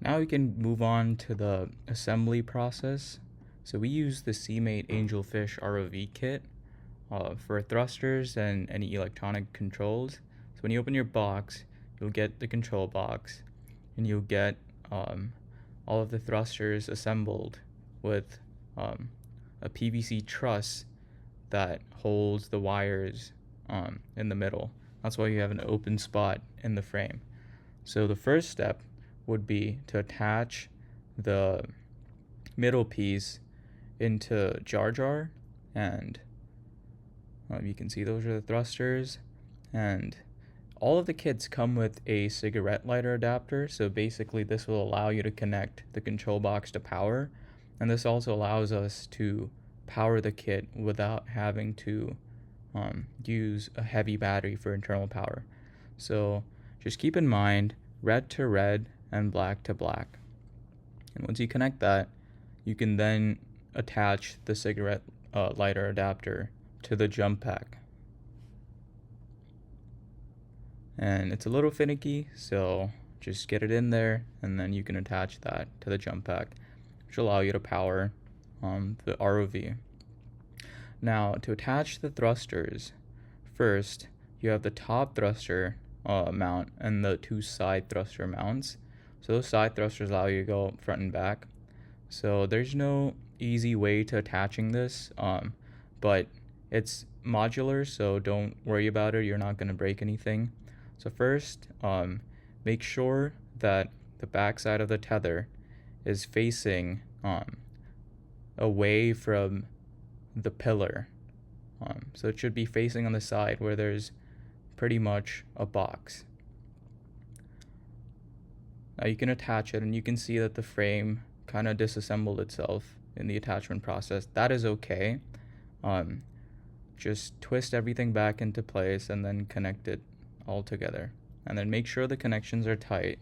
Now we can move on to the assembly process. So we use the SeaMate Angelfish ROV kit for thrusters and any electronic controls. So when you open your box, you'll get the control box, and you'll get all of the thrusters assembled with a PVC truss that holds the wires in the middle. That's why you have an open spot in the frame. So the first step would be to attach the middle piece into jar, and you can see those are the thrusters, and all of the kits come with a cigarette lighter adapter. So basically this will allow you to connect the control box to power, and this also allows us to power the kit without having to use a heavy battery for internal power. So just keep in mind red to red and black to black. And once you connect that, you can then attach the cigarette lighter adapter to the jump pack. And it's a little finicky, so just get it in there, and then you can attach that to the jump pack, which will allow you to power the ROV. Now, to attach the thrusters, first you have the top thruster mount and the two side thruster mounts. So those side thrusters allow you to go front and back. So there's no easy way to attaching this, but it's modular, so don't worry about it. You're not going to break anything. So first, make sure that the back side of the tether is facing away from the pillar. So it should be facing on the side where there's pretty much a box. Now you can attach it, and you can see that the frame kind of disassembled itself in the attachment process. That is okay. Just twist everything back into place and then connect it all together. And then make sure the connections are tight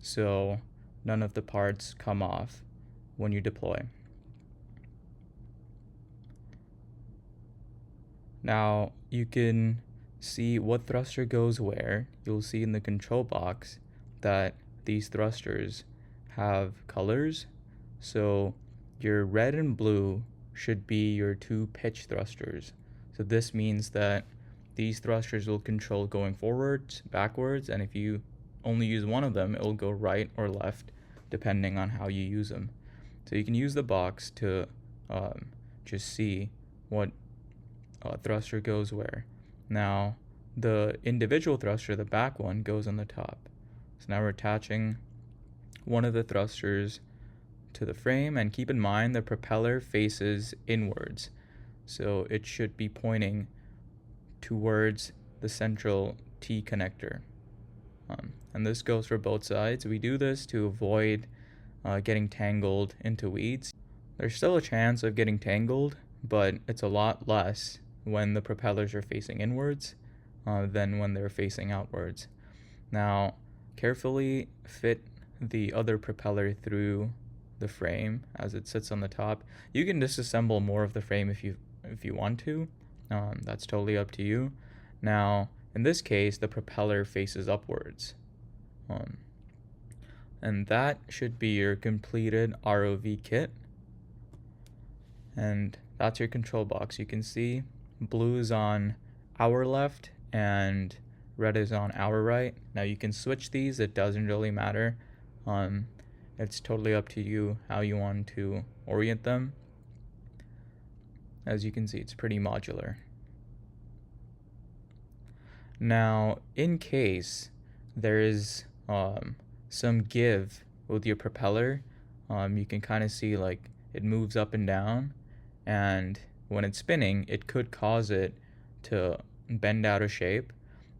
so none of the parts come off when you deploy. Now you can see what thruster goes where. You'll see in the control box that these thrusters have colors. So your red and blue should be your two pitch thrusters. So this means that these thrusters will control going forwards, backwards, and if you only use one of them, it will go right or left depending on how you use them. So you can use the box to just see what thruster goes where. Now the individual thruster, the back one, goes on the top. So now we're attaching one of the thrusters to the frame, and keep in mind the propeller faces inwards, so it should be pointing towards the central T connector. And this goes for both sides. We do this to avoid getting tangled into weeds. There's still a chance of getting tangled, but it's a lot less when the propellers are facing inwards than when they're facing outwards. Now, carefully fit the other propeller through the frame as it sits on the top. You can disassemble more of the frame if you want to. That's totally up to you. Now, in this case, the propeller faces upwards. And that should be your completed ROV kit. And that's your control box. You can see blue is on our left and red is on our right. Now you can switch these, it doesn't really matter. It's totally up to you how you want to orient them. As you can see, it's pretty modular. Now, in case there is some give with your propeller, you can kind of see like it moves up and down, and when it's spinning, it could cause it to bend out of shape.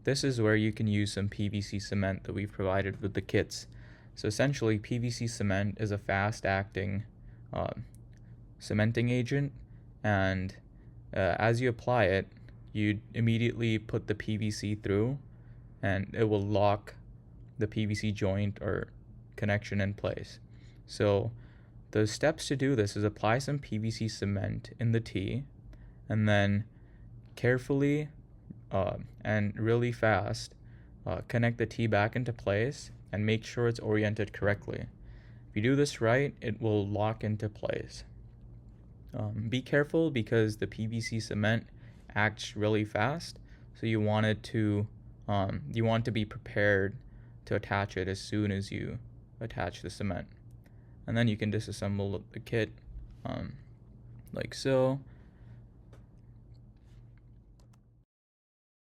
This is where you can use some PVC cement that we've provided with the kits. So essentially, PVC cement is a fast-acting cementing agent, and as you apply it, you immediately put the PVC through, and it will lock the PVC joint or connection in place. So the steps to do this is apply some PVC cement in the T, and then carefully and really fast connect the T back into place and make sure it's oriented correctly. If you do this right, it will lock into place. Be careful because the PVC cement acts really fast, so you want to be prepared to attach it as soon as you attach the cement. And then you can disassemble the kit like so.